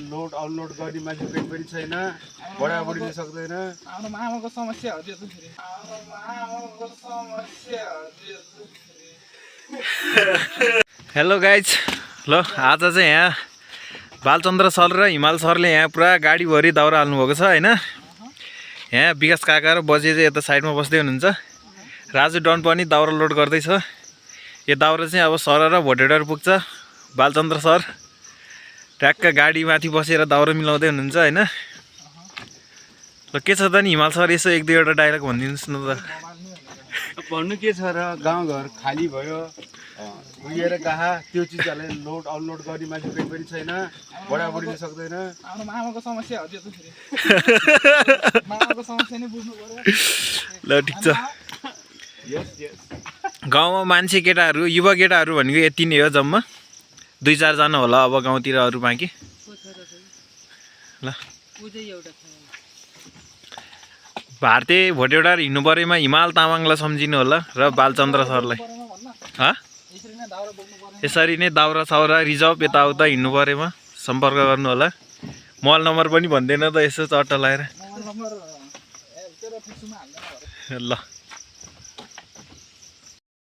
Load unload गर्ने मान्छे कोही पनि छैन, बढाबढीले सक्दैन। आमाको समस्या हो त्यो त फेरि। हेलो गाइज, ल आज चाहिँ यहाँ बालचन्द्र सर र हिमाल सरले यहाँ पुरा गाडीभरि दाउरा हाल्नुभएको छ होइन। यहाँ विकास काका र बजे चाहिँ यता साइडमा बस्दै हुनुहुन्छ। राजु डन पनि दाउरा लोड गर्दैछ। यो दाउरा चाहिँ अब सर र भोटेडर पुग्छ। बालचन्द्र सर ट्याक्क गाडी माथि बसेर दाउरा मिलाउँदै हुनुहुन्छ होइन। ल के छ त नि हिमाल सर, यसो एक दुईवटा डायलग भनिदिनुहोस् न त। भन्नु के छ र, गाउँघर खाली भयो, उहिएर कहाँ त्यो चिजहरूलाई लोड अनलोड गर्ने मान्छे कोही पनि छैन, बढाबढीले सक्दैन। आमाको समस्या हो त्यो त फेरि। आमाको समस्या नै बुझ्नु पर्यो। ल ठिक छ। गाउँमा मान्छे केटाहरू, युवा केटाहरू भनेको यति नै हो, जम्मा 2-4 जना होला अब गाउँतिर, अरू बाँकी। ल भारतीय भोटेडर हिँड्नु परेमा हिमाल तामाङलाई सम्झिनु होला र बालचन्द्र सरलाई। यसरी नै दाउरा साउरा रिजर्भ यताउता हिँड्नु परेमा सम्पर्क गर्नु होला। मोबाइल नम्बर पनि भन्दैन त यसो चट्ट लगाएर। ल